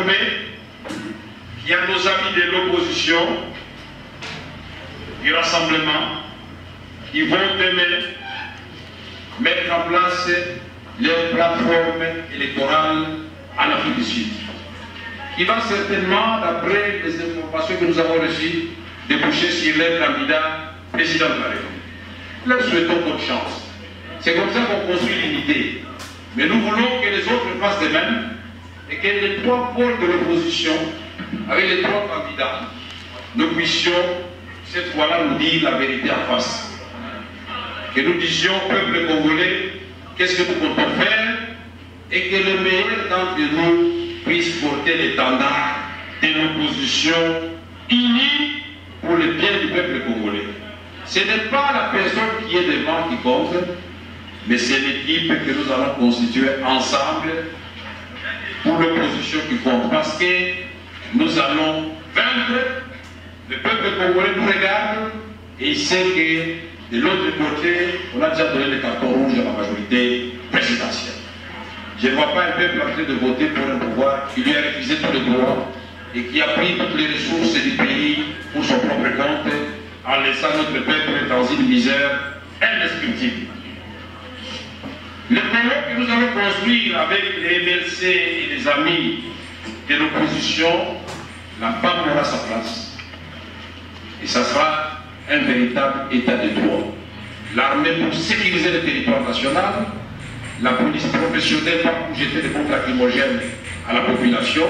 informer qu'il y a nos amis de l'opposition, du rassemblement, qui vont demain mettre en place leur plateforme électorale en Afrique du Sud, qui va certainement, d'après les informations que nous avons reçues, déboucher sur leur candidat président de la République. Leur souhaitons bonne chance. C'est comme ça qu'on construit l'unité. Mais nous voulons que les autres fassent de même et que les trois pôles de l'opposition, avec les trois candidats, nous puissions cette fois-là nous dire la vérité en face. Que nous disions au peuple congolais qu'est-ce que nous comptons faire et que le meilleur d'entre nous puisse porter l'étendard de l'opposition unie pour le bien du peuple congolais. Ce n'est pas la personne qui est devant qui compte, mais c'est l'équipe que nous allons constituer ensemble pour l'opposition qui compte. Parce que nous allons vaincre, le peuple congolais nous regarde et il sait que de l'autre côté, on a déjà donné le carton rouge à la majorité présidentielle. Je ne vois pas un peuple en train de voter pour un pouvoir qui lui a refusé tous les droits et qui a pris toutes les ressources du pays pour son propre compte en laissant notre peuple dans une misère indescriptible. Le projet que nous allons construire avec les MLC et les amis de l'opposition, la femme aura sa place. Et ça sera un véritable état de droit. L'armée pour sécuriser le territoire national, la police professionnelle pour jeter des bombes lacrymogènes à la population,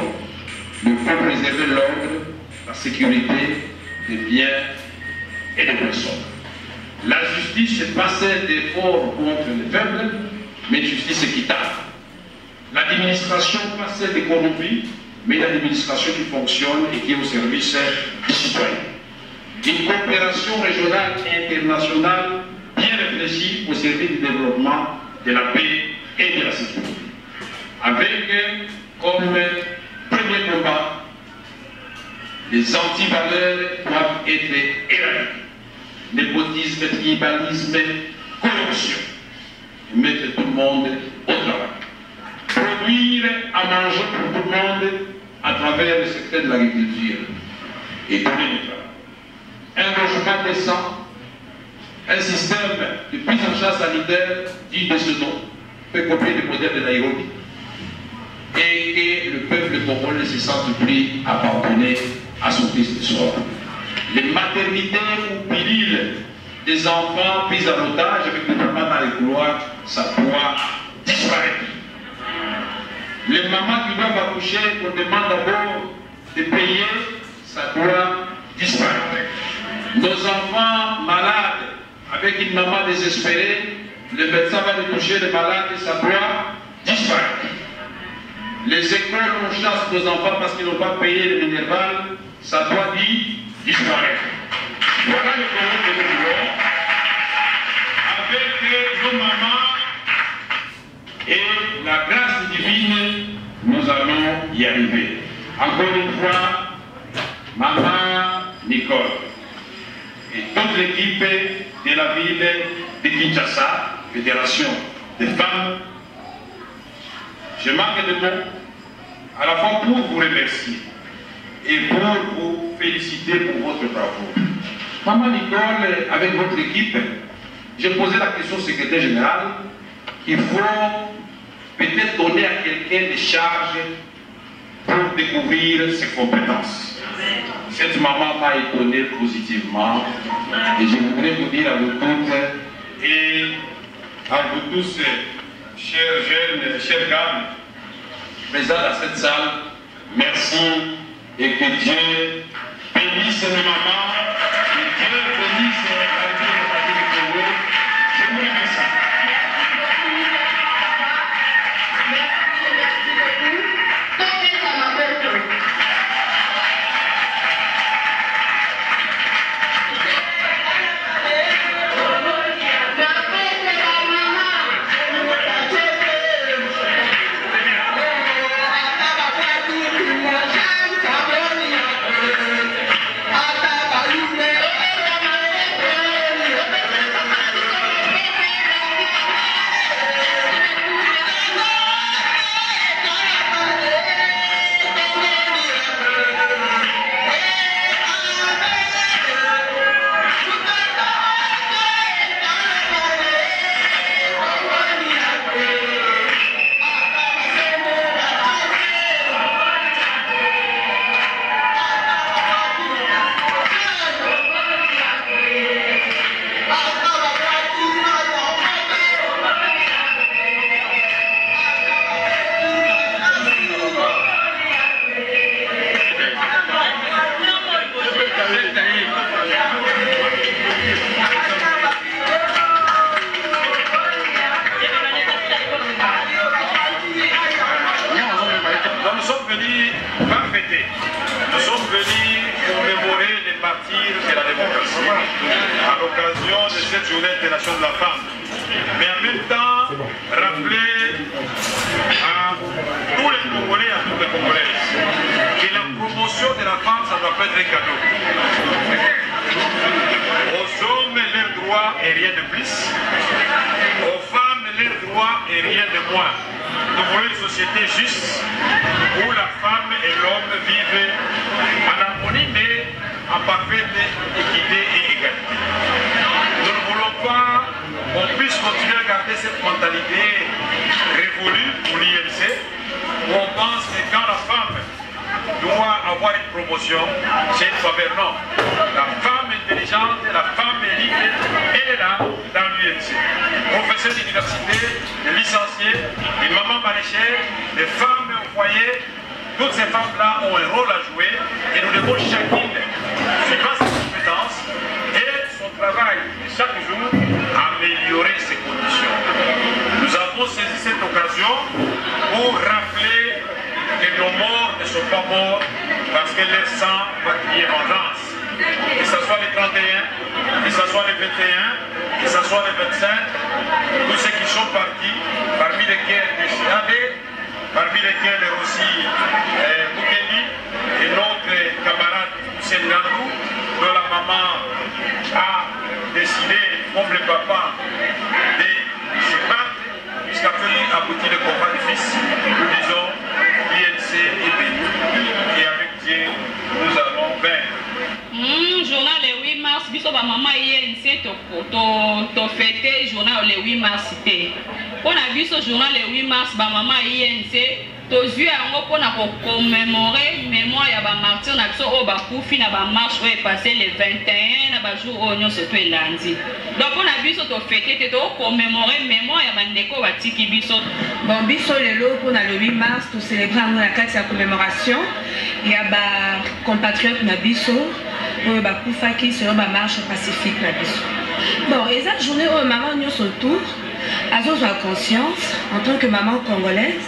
pour préserver l'ordre, la sécurité des biens et des personnes. La justice n'est pas celle des forts contre les faibles, mais une justice équitable. L'administration n'est pas celle des corrompus, mais une administration qui fonctionne et qui est au service des citoyens. Une coopération régionale et internationale bien réfléchie au service du développement, de la paix et de la sécurité. Avec comme premier combat, les antivaleurs doivent être éradiqués. Népotisme, tribalisme, corruption. Et mettre tout le monde au travail. Produire à manger pour tout le monde à travers le secteur de l'agriculture et donner du travail. Un logement décent, un système de prise en charge sanitaire digne de ce nom, peut copier le modèle de Nairobi, et que le peuple congolais ne se sente plus abandonné à son triste sort. Les maternités ou pililes des enfants pris en otage avec les mamans dans les couloirs, ça doit disparaître. Les mamans qui doivent accoucher, qu'on demande d'abord de payer, ça doit disparaître. Nos enfants malades, avec une maman désespérée, le médecin va les toucher les malades et ça doit disparaître. Les écoles, on chasse nos enfants parce qu'ils n'ont pas payé le minéral, ça doit disparaître. Voilà le Congo que nous voulons. Avec nos mamans et la grâce divine, nous allons y arriver. Encore une fois, maman Nicole et toute l'équipe de la ville de Kinshasa, Fédération des femmes, je marque de mots à la fois pour vous remercier et pour vous féliciter pour votre bravoure. Maman Nicole, avec votre équipe, j'ai posé la question au secrétaire général qu'il faut peut-être donner à quelqu'un des charges pour découvrir ses compétences. Cette maman m'a étonné positivement et je voudrais vous dire à vous toutes et à vous tous, chers jeunes, chers dames, présents dans cette salle, merci et que Dieu bénisse nos mamans, que Dieu bénisse la vie de la famille du Congo. Je vous remercie. Ata venus pas fêter. Nous sommes venus commémorer les martyrs de la démocratie à l'occasion de cette journée internationale de la femme. Mais en même temps, rappeler à tous les Congolais et à toutes les Congolaises que la promotion de la femme, ça ne doit pas être un cadeau. Aux hommes, leurs droits et rien de plus. Aux femmes, leurs droits et rien de moins. Nous voulons une société juste où la femme et l'homme vivent en harmonie mais en parfaite équité et égalité. Nous ne voulons pas qu'on puisse continuer à garder cette mentalité révolue pour l'INC où on pense que quand la femme doit avoir une promotion, c'est une faveur. Non. La femme intelligente, la femme libre, elle est là dans l'UNC. Professeur d'université, des licenciés, des mamans maraîchères, des femmes au foyer, toutes ces femmes-là ont un rôle à jouer et nous devons chacune, suivant ses compétences et son travail chaque jour, améliorer ses conditions. Nous avons saisi cette occasion pour rappeler que nos morts ne sont pas morts parce que leur sang va crier vengeance. Que ce soit les 31, que ce soit les 21, que ce soit les 25, tous ceux qui sont partis, parmi lesquels des Siadé, parmi lesquels aussi Boukeli et notre camarade Hussein Gandou, dont la maman a décidé, comme le papa, de se battre jusqu'à faire aboutir le combat du fils. Nous disons l'INC est béni et avec Dieu nous allons vaincre. Journal le 8 mars, biso ba maman INC to fêter journal le 8 mars té. On a biso journal le 8 mars ba maman INC to zui yango pona ko commémorer mémoire ya ba martyr na biso o ba kufi na ba marche o passé le 21 na ba jour o nyonso to elandi. Donc on a biso to fêter té to commémorer mémoire ya ba ndeko ba tiki biso. Bon biso lelo pona le 8 mars to célébrer na kati ya commémoration ya ba compatriotes na biso oyo bakufaki selon ba marche pacifique na biso. Bon, et cette journée où maman nyonso tour azozwa conscience en tant que maman congolaise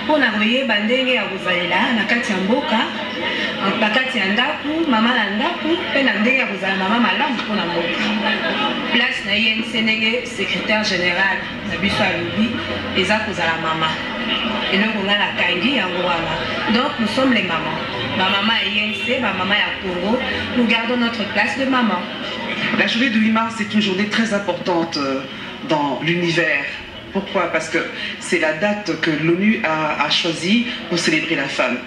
pour na koyeba ndenge ya kozalela na kati ya mboka na kati ya ndaku mama na ndaku mpe na ndenge ya kozala mama malamu mpona mboka. Place na INC ndenge secrétaire général na biso alobi eza kozala mama eloko nga na kangi yango wana. Donc nous sommes les mamans. Ma maman INC, ma maman à Congo, nous gardons notre place de maman. La journée du 8 mars est une journée très importante dans l'univers. Pourquoi? Parce que c'est la date que l'ONU a choisie pour célébrer la femme.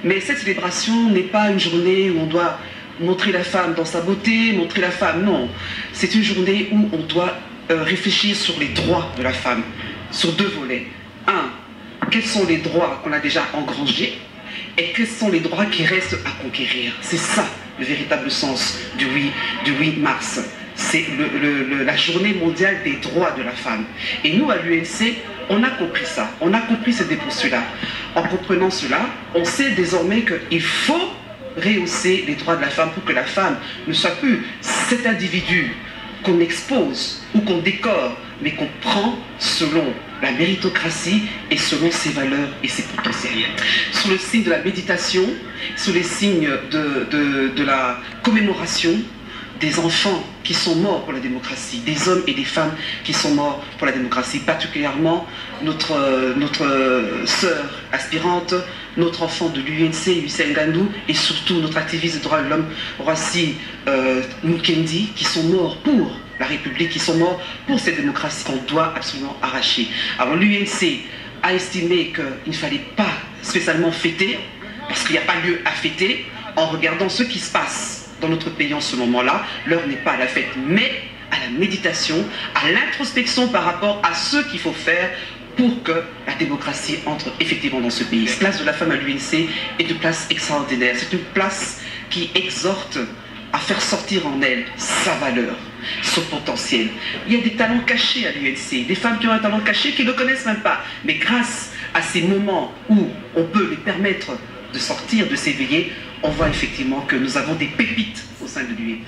Mais cette célébration n'est pas une journée où on doit montrer la femme dans sa beauté, montrer la femme. Non, c'est une journée où on doit réfléchir sur les droits de la femme, sur deux volets. Un, quels sont les droits qu'on a déjà engrangés et quels sont les droits qui restent à conquérir. C'est ça le véritable sens du 8 mars. C'est la journée mondiale des droits de la femme. Et nous, à l'UNC, on a compris ça. On a compris ce postulat. En comprenant cela, on sait désormais qu'il faut rehausser les droits de la femme pour que la femme ne soit plus cet individu qu'on expose ou qu'on décore, mais qu'on prend selon la méritocratie et selon ses valeurs et ses potentiels. Sous le signe de la méditation, sous les signes de la commémoration des enfants qui sont morts pour la démocratie, des hommes et des femmes qui sont morts pour la démocratie, particulièrement notre sœur aspirante, notre enfant de l'UNC, Hussein Gandou, et surtout notre activiste des droits de l'homme, Roissy Mukendi, qui sont morts pour la République, qui sont morts pour cette démocratie qu'on doit absolument arracher. Alors l'UNC a estimé qu'il ne fallait pas spécialement fêter, parce qu'il n'y a pas lieu à fêter, en regardant ce qui se passe dans notre pays en ce moment-là. L'heure n'est pas à la fête, mais à la méditation, à l'introspection par rapport à ce qu'il faut faire pour que la démocratie entre effectivement dans ce pays. La place de la femme à l'UNC est une place extraordinaire. C'est une place qui exhorte à faire sortir en elle sa valeur, son potentiel. Il y a des talents cachés à l'UNC, des femmes qui ont un talent caché qui ne le connaissent même pas. Mais grâce à ces moments où on peut les permettre de sortir, de s'éveiller, on voit effectivement que nous avons des pépites au sein de l'UNC.